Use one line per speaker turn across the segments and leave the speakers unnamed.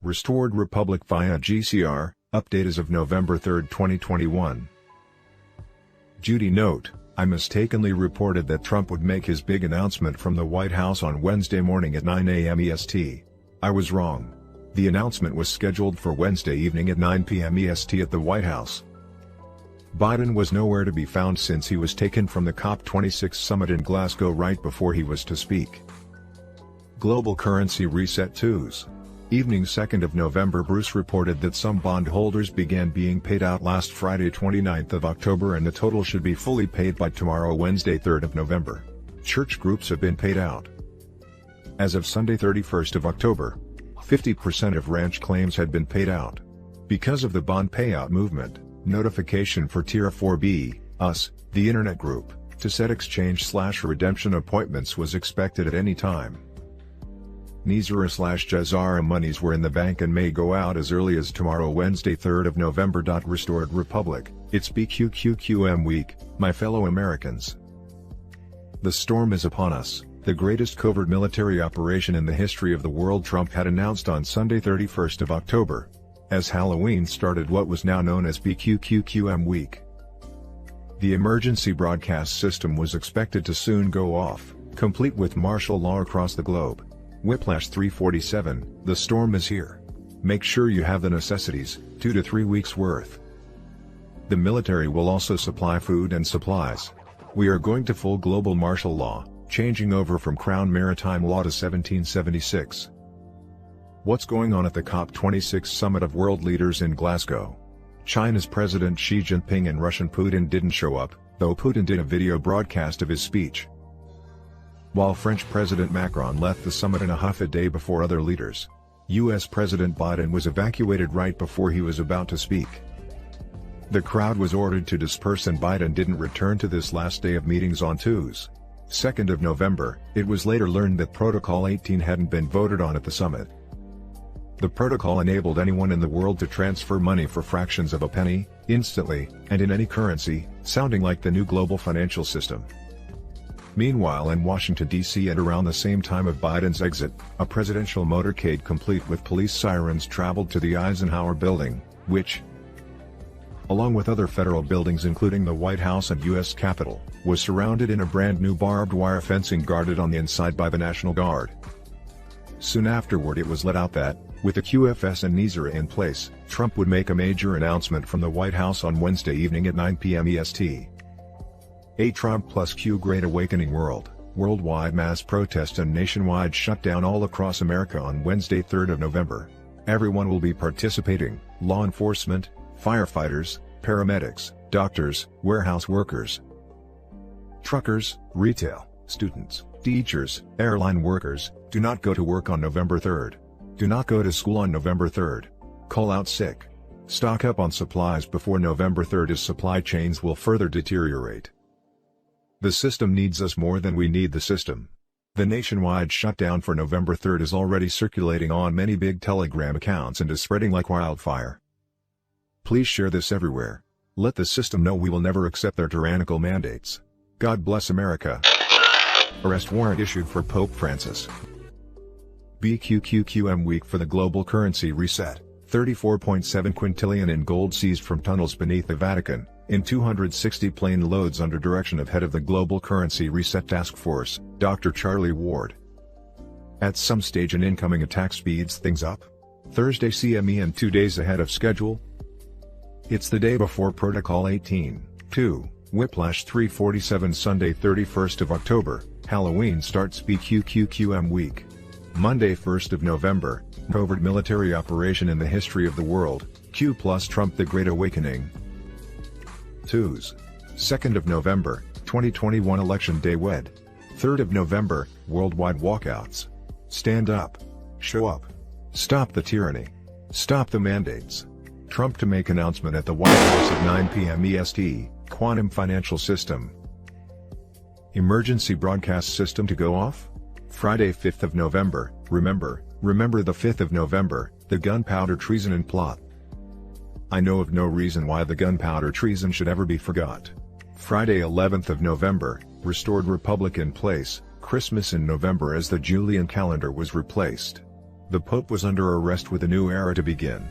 Restored Republic via GCR, update as of November 3, 2021. Judy note, I mistakenly reported that Trump would make his big announcement from the White House on Wednesday morning at 9 a.m. EST. I was wrong. The announcement was scheduled for Wednesday evening at 9 p.m. EST at the White House. Biden was nowhere to be found since he was taken from the COP26 summit in Glasgow right before he was to speak. Global currency reset twos. Evening 2nd of November. Bruce reported that some bondholders began being paid out last Friday 29th of October and the total should be fully paid by tomorrow Wednesday 3rd of November. Church groups have been paid out. As of Sunday 31st of October, 50% of ranch claims had been paid out. Because of the bond payout movement, notification for Tier 4B, US, the Internet Group, to set exchange/redemption appointments was expected at any time. 𝐑𝐄𝐒/𝐒𝐓𝐎𝐑𝐄𝐃 monies were in the bank and may go out as early as tomorrow Wednesday 3rd of November. Restored Republic, it's 𝐑𝐄𝐒𝐓𝐑𝐄𝐃 week, my fellow Americans. The storm is upon us, the greatest covert military operation in the history of the world, Trump had announced on Sunday 31st of October. As Halloween started what was now known as 𝐑𝐄𝐒𝐓𝐑𝐄𝐃 week. The emergency broadcast system was expected to soon go off, complete with martial law across the globe. Whiplash 347, the storm is here. Make sure you have the necessities, 2 to 3 weeks worth. The military will also supply food and supplies. We are going to full global martial law, changing over from Crown Maritime Law to 1776. What's going on at the COP26 summit of world leaders in Glasgow? China's President Xi Jinping and Russian Putin didn't show up, though Putin did a video broadcast of his speech. While French President Macron left the summit in a huff a day before other leaders, U.S. President Biden was evacuated right before he was about to speak. The crowd was ordered to disperse and Biden didn't return to this last day of meetings on Tuesday, 2nd of November. It was later learned that Protocol 18 hadn't been voted on at the summit. The protocol enabled anyone in the world to transfer money for fractions of a penny, instantly, and in any currency, sounding like the new global financial system. Meanwhile in Washington, D.C. at around the same time of Biden's exit, a presidential motorcade complete with police sirens traveled to the Eisenhower Building, which, along with other federal buildings including the White House and U.S. Capitol, was surrounded in a brand new barbed wire fencing guarded on the inside by the National Guard. Soon afterward it was let out that, with the QFS and 𝐑𝐄𝐒 in place, Trump would make a major announcement from the White House on Wednesday evening at 9 p.m. EST. A Trump plus Q Great Awakening worldwide mass protest and nationwide shutdown all across America on Wednesday 3rd of November. Everyone will be participating, law enforcement, firefighters, paramedics, doctors, warehouse workers, truckers, retail, students, teachers, airline workers. Do not go to work on November 3rd. Do not go to school on November 3rd. Call out sick. Stock up on supplies before November 3rd as supply chains will further deteriorate. The system needs us more than we need the system. The nationwide shutdown for November 3rd is already circulating on many big Telegram accounts and is spreading like wildfire. Please share this everywhere. Let the system know we will never accept their tyrannical mandates. God bless America. Arrest warrant issued for Pope Francis. 𝐑𝐄𝐒𝐓𝐑𝐄𝐃 week for the global currency reset. 34.7 quintillion in gold seized from tunnels beneath the Vatican, in 260 plane loads under direction of head of the Global Currency Reset Task Force, Dr. Charlie Ward. At some stage an incoming attack speeds things up. Thursday CME and 2 days ahead of schedule. It's the day before Protocol 18, 2, Whiplash 347 Sunday 31st of October, Halloween starts 𝐑𝐄𝐒𝐓𝐑𝐄𝐃 week. Monday 1st of November, covert military operation in the history of the world, Q plus Trump the Great Awakening. Tuesday, 2nd of November, 2021 Election Day Wed. 3rd of November, worldwide walkouts. Stand up. Show up. Stop the tyranny. Stop the mandates. Trump to make announcement at the White House at 9 p.m. EST, quantum financial system. Emergency broadcast system to go off? Friday 5th of November, remember the 5th of November, the gunpowder treason and plot. I know of no reason why the gunpowder treason should ever be forgot. Friday 11th of November, restored republic in place, Christmas in November as the Julian calendar was replaced. The Pope was under arrest with a new era to begin.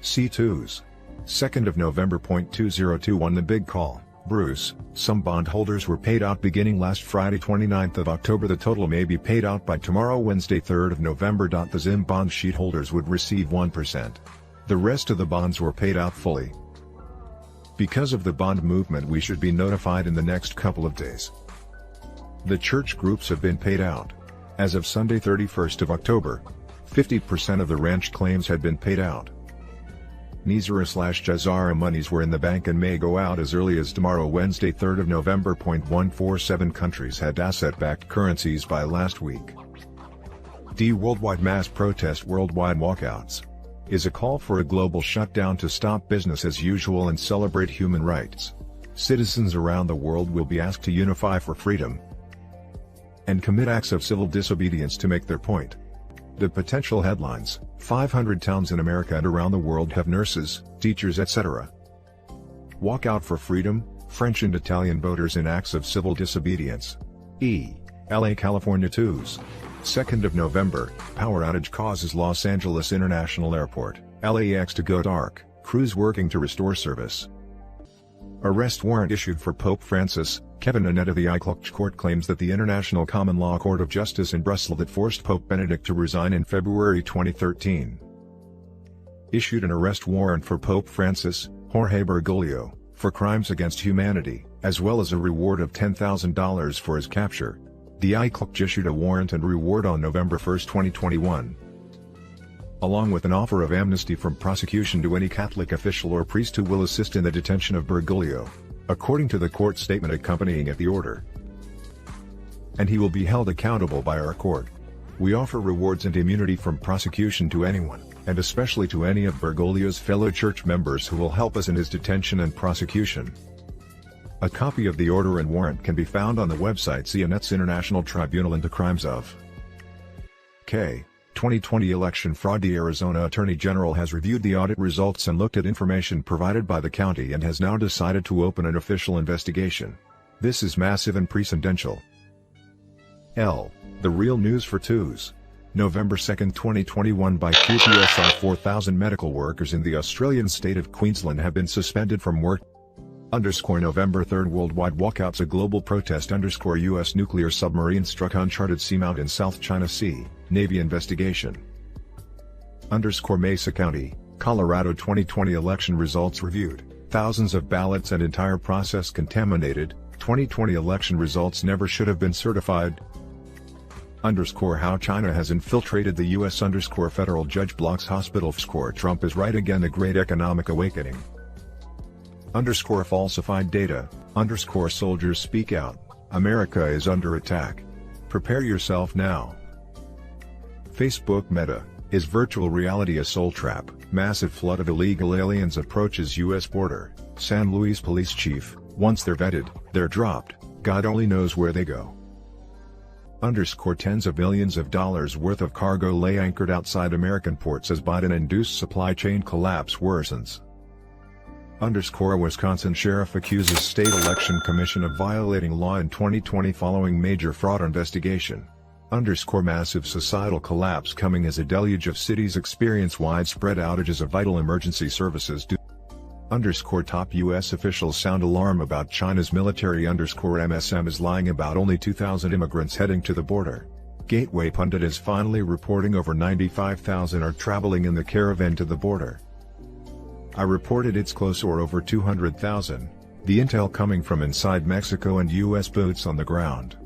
C2's 2nd of November. 2021 The big call, Bruce. Some bondholders were paid out beginning last Friday 29th of October. The total may be paid out by tomorrow Wednesday 3rd of November. The ZIM bond sheet holders would receive 1%. The rest of the bonds were paid out fully. Because of the bond movement, we should be notified in the next couple of days. The church groups have been paid out. As of Sunday 31st of October, 50% of the ranch claims had been paid out. Nizara/Jazara monies were in the bank and may go out as early as tomorrow Wednesday 3rd of November. 147 countries had asset-backed currencies by last week. Worldwide mass protest. Worldwide walkouts is a call for a global shutdown to stop business as usual and celebrate human rights. Citizens around the world will be asked to unify for freedom and commit acts of civil disobedience to make their point. The potential headlines: 500 towns in America and around the world have nurses, teachers, etc. walk out for freedom. French and Italian voters in acts of civil disobedience. LA, California. 2nd of November, power outage causes Los Angeles International Airport, LAX to go dark, crews working to restore service. Arrest warrant issued for Pope Francis. Kevin Annett of the 𝐑𝐄𝐒 court claims that the International Common Law Court of Justice in Brussels that forced Pope Benedict to resign in February 2013 issued an arrest warrant for Pope Francis, Jorge Bergoglio, for crimes against humanity, as well as a reward of $10,000 for his capture. The 𝐑𝐄𝐒 issued a warrant and reward on November 1, 2021. Along with an offer of amnesty from prosecution to any Catholic official or priest who will assist in the detention of Bergoglio, according to the court statement accompanying the order. And he will be held accountable by our court. We offer rewards and immunity from prosecution to anyone, and especially to any of Bergoglio's fellow church members who will help us in his detention and prosecution. A copy of the order and warrant can be found on the website CNET's International Tribunal into Crimes of K. 2020 election fraud. The Arizona Attorney General has reviewed the audit results and looked at information provided by the county and has now decided to open an official investigation. This is massive and precedential. The real news for November 2, 2021 by QPSR. 4,000 medical workers in the Australian state of Queensland have been suspended from work. November 3 worldwide walkouts. A global protest. U.S. nuclear submarine struck uncharted seamount in South China Sea, Navy investigation. Mesa County, Colorado 2020 election results reviewed, thousands of ballots and entire process contaminated. 2020 election results never should have been certified. How China has infiltrated the U.S. Federal judge blocks hospital. Trump is right again. The Great Economic Awakening. Falsified data. Soldiers speak out. America is under attack. Prepare yourself now. Facebook Meta, is virtual reality a soul trap? Massive flood of illegal aliens approaches U.S. border. San Luis police chief, once they're vetted, they're dropped, God only knows where they go. Tens of millions of dollars worth of cargo lay anchored outside American ports as Biden-induced supply chain collapse worsens. Wisconsin sheriff accuses state election commission of violating law in 2020 following major fraud investigation. Massive societal collapse coming as a deluge of cities experience widespread outages of vital emergency services. Top U.S. officials sound alarm about China's military. MSM is lying about only 2,000 immigrants heading to the border. Gateway Pundit is finally reporting over 95,000 are traveling in the caravan to the border. I reported it's close or over 200,000, the intel coming from inside Mexico and U.S. boots on the ground.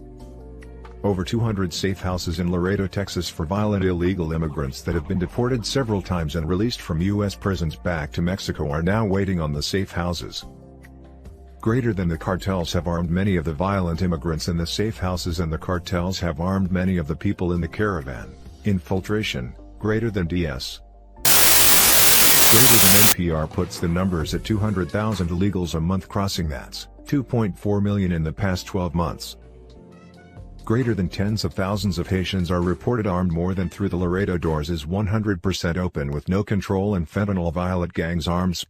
Over 200 safe houses in Laredo, Texas for violent illegal immigrants that have been deported several times and released from U.S. prisons back to Mexico are now waiting on the safe houses. Greater than the cartels have armed many of the violent immigrants in the safe houses and the cartels have armed many of the people in the caravan. Infiltration, greater than DS. Greater than NPR puts the numbers at 200,000 illegals a month crossing. That's 2.4 million in the past 12 months. Greater than tens of thousands of Haitians are reported armed. More than through the Laredo doors is 100% open with no control and fentanyl. Violent gangs arms.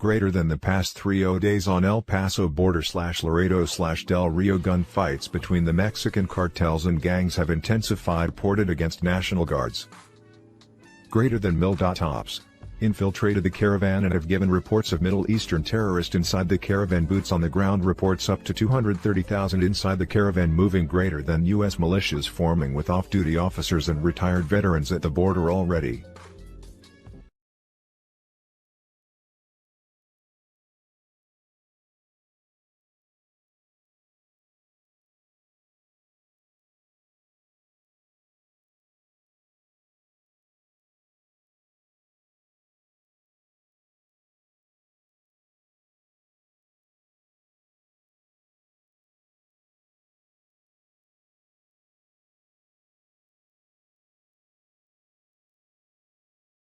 Greater than the past 30 days on El Paso border/Laredo/Del Rio gunfights between the Mexican cartels and gangs have intensified reported against National Guards. Greater than mil. Ops infiltrated the caravan and have given reports of Middle Eastern terrorists inside the caravan. Boots on the ground reports up to 230,000 inside the caravan moving. Greater than U.S. militias forming with off-duty officers and retired veterans at the border already.